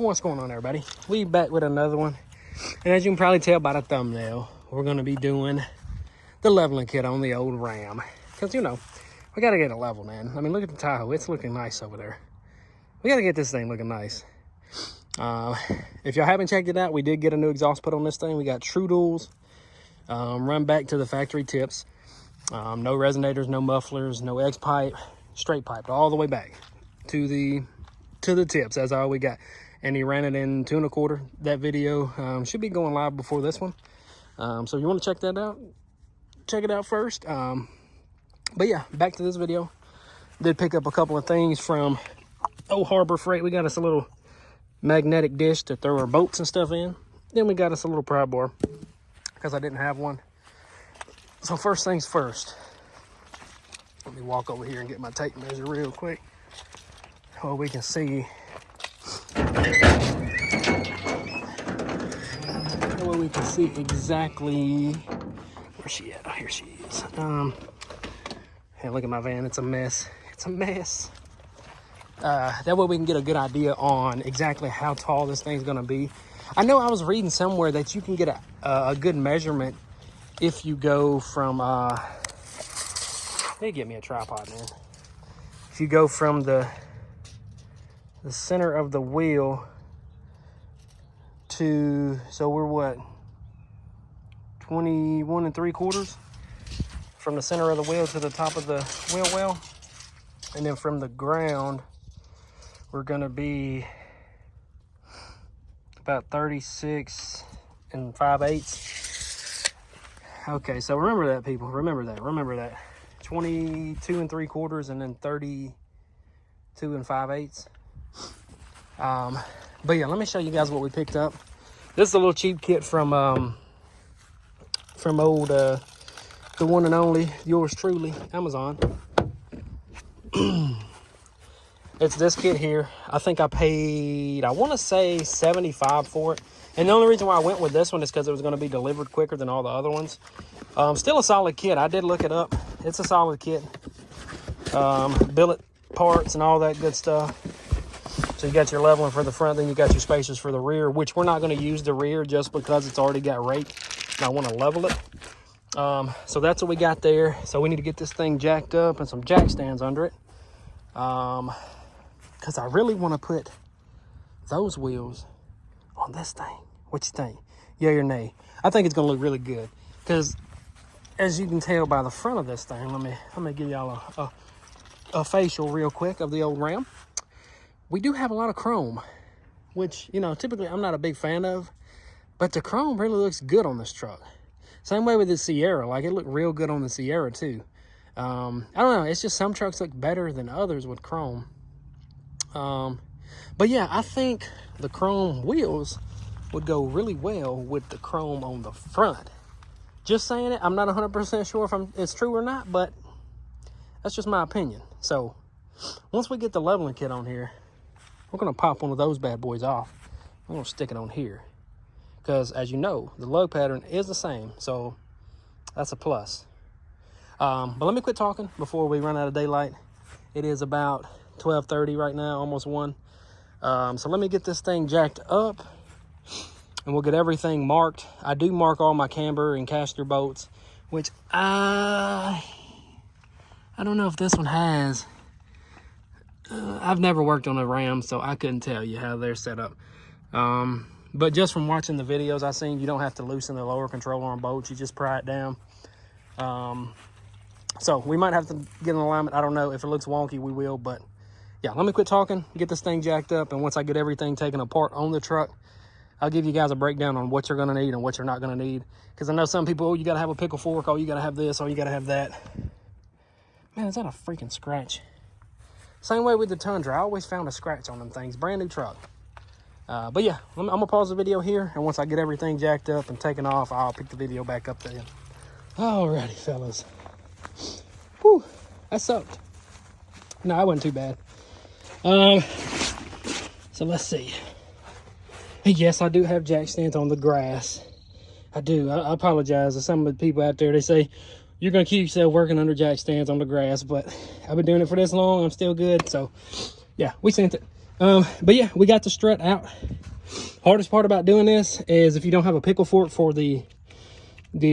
What's going on, everybody? We back with another one, and as you can probably tell by the thumbnail, we're going to be doing the leveling kit on the old Ram, because you know we got to get it level, man. I mean, look at the Tahoe. It's looking nice over there. We got to get this thing looking nice. If y'all haven't checked it out, we did get a new exhaust put on this thing. We got True Duals, run back to the factory tips. No resonators, no mufflers, no X pipe, straight piped all the way back to the tips. That's all we got. And he ran it in 2 1/4. That video should be going live before this one. So if you want to check that out, check it out first. But yeah, back to this video. Did pick up a couple of things from Old Harbor Freight. We got us a little magnetic dish to throw our boats and stuff in. Then we got us a little pry bar because I didn't have one. So first things first, let me walk over here and get my tape measure real quick so we can see. So we can see exactly where she at. Oh, here she is. Hey, look at my van. It's a mess. It's a mess. That way we can get a good idea on exactly how tall this thing's gonna be. I know I was reading somewhere that you can get a good measurement if you go from, they get me a tripod, man. If you go from the center of the wheel to, so we're what, 21 3/4 from the center of the wheel to the top of the wheel well. And then from the ground, we're gonna be about 36 5/8. Okay, so remember that, people. Remember that. 22 3/4 and then 32 5/8. But yeah, let me show you guys what we picked up. This is a little cheap kit from old the one and only, yours truly, Amazon. It's this kit here. I think I paid, I want to say $75 for it. And the only reason why I went with this one is because it was going to be delivered quicker than all the other ones. Still a solid kit. I did look it up. It's a solid kit. Billet parts and all that good stuff. So you got your leveling for the front, then you got your spacers for the rear, which we're not going to use the rear just because it's already got rake. And I want to level it. So that's what we got there. So we need to get this thing jacked up and some jack stands under it. Because I really want to put those wheels on this thing. What you think? Yay or nay? I think it's going to look really good. Because as you can tell by the front of this thing, let me give y'all a facial real quick of the old Ram. We do have a lot of chrome, which, you know, typically I'm not a big fan of. But the chrome really looks good on this truck. Same way with the Sierra. Like, it looked real good on the Sierra, too. I don't know. It's just some trucks look better than others with chrome. But yeah, I think the chrome wheels would go really well with the chrome on the front. Just saying it. I'm not 100% sure if it's true or not, but that's just my opinion. So once we get the leveling kit on here, we're going to pop one of those bad boys off. I'm going to stick it on here. Because as you know, the lug pattern is the same. So that's a plus. But let me quit talking before we run out of daylight. It is about 12:30 right now, almost 1. So let me get this thing jacked up and we'll get everything marked. I do mark all my camber and caster bolts, which I don't know if this one has. I've never worked on a Ram, so I couldn't tell you how they're set up. But just from watching the videos I've seen, you don't have to loosen the lower controller on bolts. You just pry it down. So we might have to get an alignment. I don't know. If it looks wonky, we will. But yeah, let me quit talking, get this thing jacked up. And once I get everything taken apart on the truck, I'll give you guys a breakdown on what you're going to need and what you're not going to need. Because I know some people, oh, you got to have a pickle fork. Oh, you got to have this. Oh, you got to have that. Man, is that a freaking scratch? Same way with the Tundra. I always found a scratch on them things. Brand new truck. But yeah, I'm going to pause the video here. And once I get everything jacked up and taken off, I'll pick the video back up then. Alrighty, fellas. Whew, that sucked. No, I wasn't too bad. So let's see. Yes, I do have jack stands on the grass. I do. I apologize to some of the people out there. They say, you're going to keep yourself working under jack stands on the grass. But I've been doing it for this long. I'm still good. So, yeah, we sent it. But yeah, we got the strut out. Hardest part about doing this is if you don't have a pickle fork for the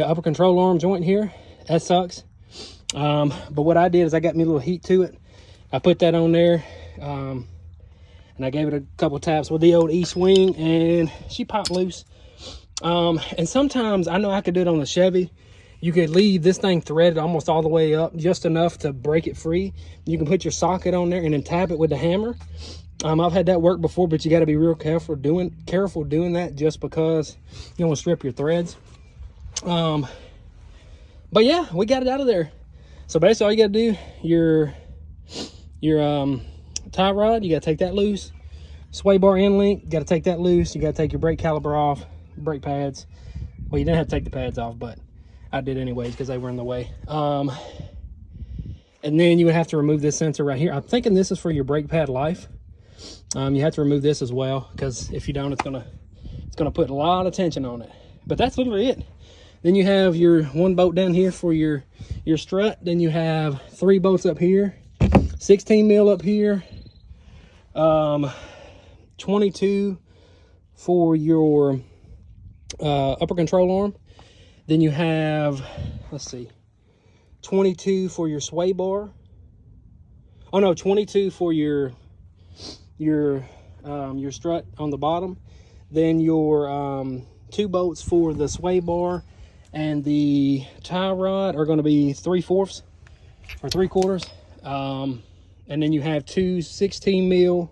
upper control arm joint here, that sucks. But what I did is I got me a little heat to it. I put that on there, and I gave it a couple taps with the old E-swing, and she popped loose. And sometimes, I know I could do it on the Chevy. You could leave this thing threaded almost all the way up, just enough to break it free. You can put your socket on there and then tap it with the hammer. I've had that work before, but you got to be real careful doing that, just because you don't want to strip your threads. But yeah, we got it out of there. So basically all you got to do, your tie rod, you got to take that loose. Sway bar end link, you got to take that loose. You got to take your brake caliper off, brake pads. Well, you didn't have to take the pads off, but I did anyways because they were in the way. And then you would have to remove this sensor right here. I'm thinking this is for your brake pad life. You have to remove this as well, because if you don't, it's gonna put a lot of tension on it. But that's literally it. Then you have your one bolt down here for your strut. Then you have 3 bolts up here, 16 mil up here, 22 for your upper control arm. Then you have, let's see, 22 for your sway bar. Oh no, 22 for your strut on the bottom. Then your 2 bolts for the sway bar, and the tie rod are going to be 3/4 or 3/4. And then you have 2 16 mil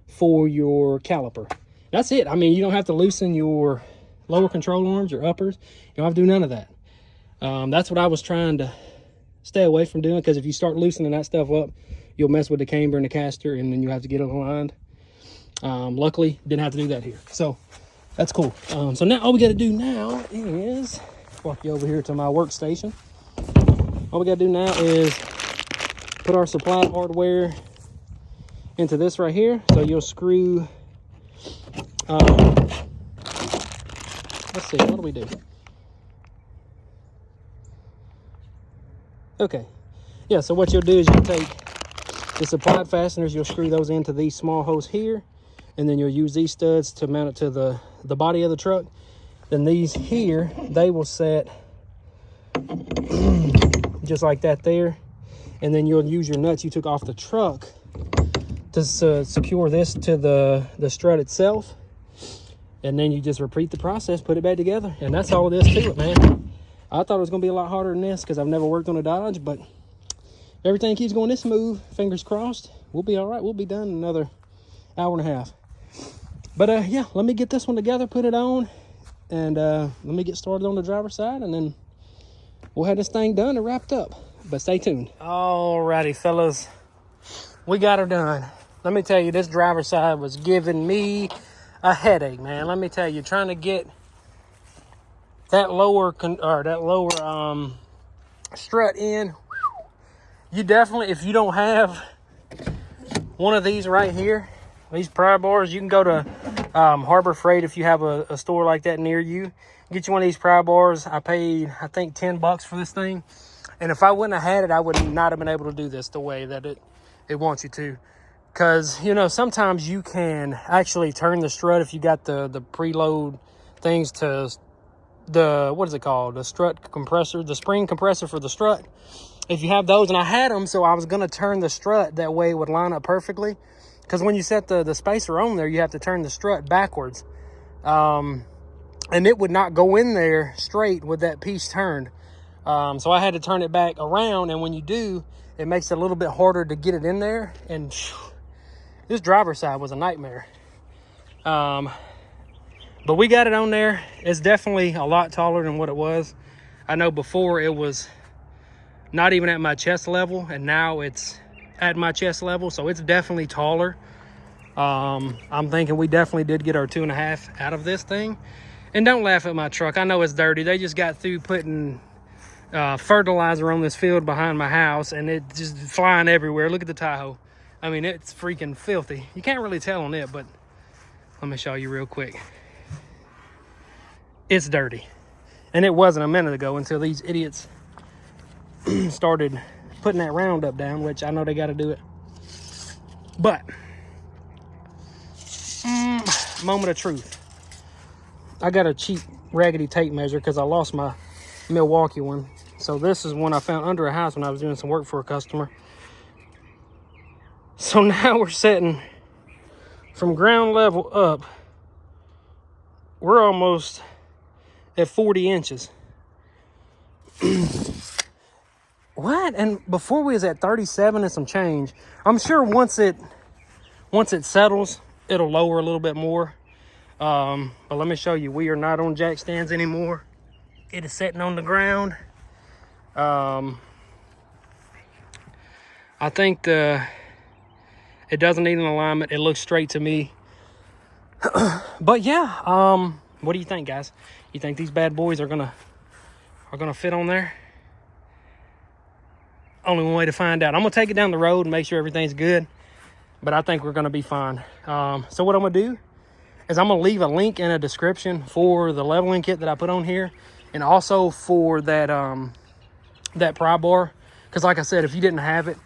for your caliper. That's it. I mean, you don't have to loosen your lower control arms, your uppers. You don't have to do none of that. That's what I was trying to stay away from doing, because if you start loosening that stuff up, you'll mess with the camber and the caster, and then you have to get it aligned. Luckily, didn't have to do that here. So that's cool. So now all we got to do now is walk you over here to my workstation. All we got to do now is put our supply hardware into this right here. So you'll screw, let's see, what do we do? Okay. Yeah, so what you'll do is you'll take the supplied fasteners, you'll screw those into these small holes here, and then you'll use these studs to mount it to the body of the truck. Then these here, they will set just like that there. And then you'll use your nuts you took off the truck to secure this to the strut itself. And then you just repeat the process, put it back together. And that's all it is to it, man. I thought it was going to be a lot harder than this because I've never worked on a Dodge, but everything keeps going this smooth. Fingers crossed. We'll be all right. We'll be done in another hour and a half. But yeah, let me get this one together, put it on, and let me get started on the driver's side, and then we'll have this thing done and wrapped up. But stay tuned. Alrighty, fellas, we got her done. Let me tell you, this driver's side was giving me a headache, man. Let me tell you, trying to get that lower strut in. You definitely, if you don't have one of these right here, these pry bars, you can go to Harbor Freight if you have a store like that near you. Get you one of these pry bars. I paid, I think, $10 for this thing. And if I wouldn't have had it, I would not have been able to do this the way that it wants you to. Because, you know, sometimes you can actually turn the strut if you got the preload things to the, what is it called? The strut compressor, the spring compressor for the strut. If you have those, and I had them, so I was going to turn the strut that way it would line up perfectly. Because when you set the spacer on there, you have to turn the strut backwards. And it would not go in there straight with that piece turned. So I had to turn it back around, and when you do, it makes it a little bit harder to get it in there. And phew, this driver's side was a nightmare. But we got it on there. It's definitely a lot taller than what it was. I know before it was not even at my chest level, and now it's at my chest level, so it's definitely taller. I'm thinking we definitely did get our 2.5 out of this thing. And don't laugh at my truck. I know it's dirty. They just got through putting fertilizer on this field behind my house, and it's just flying everywhere. Look at the Tahoe. I mean, it's freaking filthy. You can't really tell on it, but let me show you real quick. It's dirty. And it wasn't a minute ago until these idiots started putting that Roundup down, which I know they got to do it. But moment of truth. I got a cheap raggedy tape measure because I lost my Milwaukee one. So this is one I found under a house when I was doing some work for a customer. So now we're setting from ground level up. We're almost at 40 inches. What? And before we was at 37 and some change. I'm sure once it settles, it'll lower a little bit more. But let me show you, we are not on jack stands anymore. It is sitting on the ground. I think it doesn't need an alignment. It looks straight to me. But yeah, what do you think, guys? You think these bad boys are gonna fit on there? Only one way to find out. I'm gonna take it down the road and make sure everything's good, but I think we're gonna be fine. So what I'm gonna do is I'm gonna leave a link in a description for the leveling kit that I put on here, and also for that that pry bar, because like I said, if you didn't have it,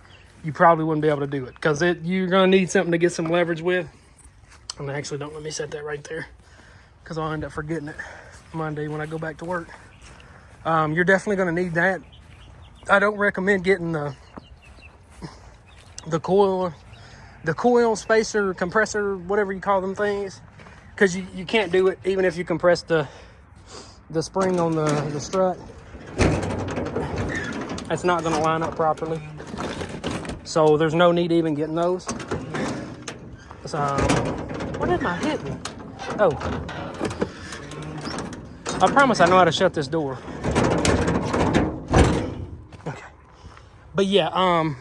you probably wouldn't be able to do it, because you're gonna need something to get some leverage with. And actually, don't let me set that right there, because I'll end up forgetting it Monday when I go back to work. You're definitely gonna need that. I don't recommend getting the coil spacer, compressor, whatever you call them things, because you can't do it even if you compress the spring on the strut. It's not going to line up properly, so there's no need even getting those. So, what am I hitting? Oh, I promise I know how to shut this door. But yeah,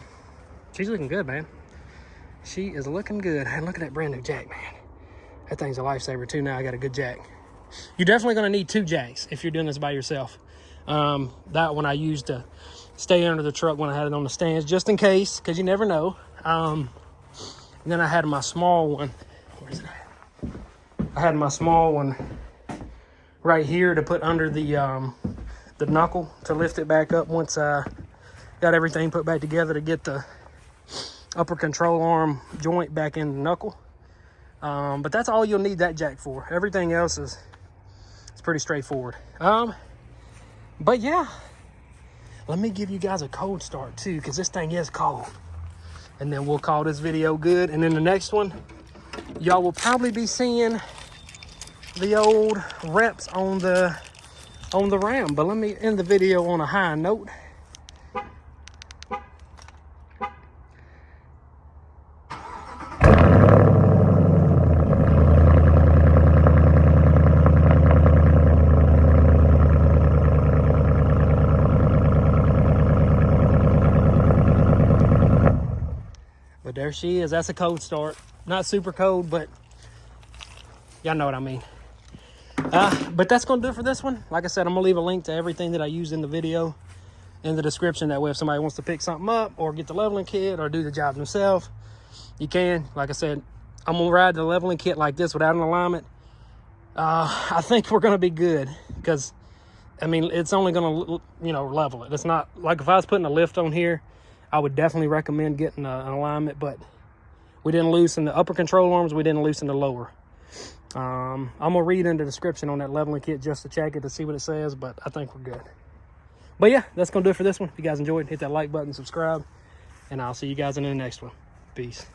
she's looking good, man. She is looking good. And look at that brand new jack, man. That thing's a lifesaver too. Now I got a good jack. You're definitely gonna need 2 jacks if you're doing this by yourself. That one I used to stay under the truck when I had it on the stands, just in case, because you never know. And then I had my small one. Where's it at? I had my small one right here to put under the knuckle to lift it back up once I got everything put back together to get the upper control arm joint back in the knuckle. But that's all you'll need that jack for. Everything else is pretty straightforward. But yeah, let me give you guys a cold start too, because this thing is cold. And then we'll call this video good. And then the next one, y'all will probably be seeing the old reps on the Ram. But let me end the video on a high note. But there she is. That's a cold start. Not super cold, but y'all know what I mean. But that's going to do it for this one. Like I said, I'm going to leave a link to everything that I used in the video in the description. That way, if somebody wants to pick something up or get the leveling kit or do the job themselves, you can. Like I said, I'm going to ride the leveling kit like this without an alignment. I think we're going to be good, because, I mean, it's only going to, level it. It's not like if I was putting a lift on here, I would definitely recommend getting an alignment, but we didn't loosen the upper control arms. We didn't loosen the lower. I'm going to read in the description on that leveling kit just to check it to see what it says, but I think we're good. But yeah, that's going to do it for this one. If you guys enjoyed, hit that like button, subscribe, and I'll see you guys in the next one. Peace.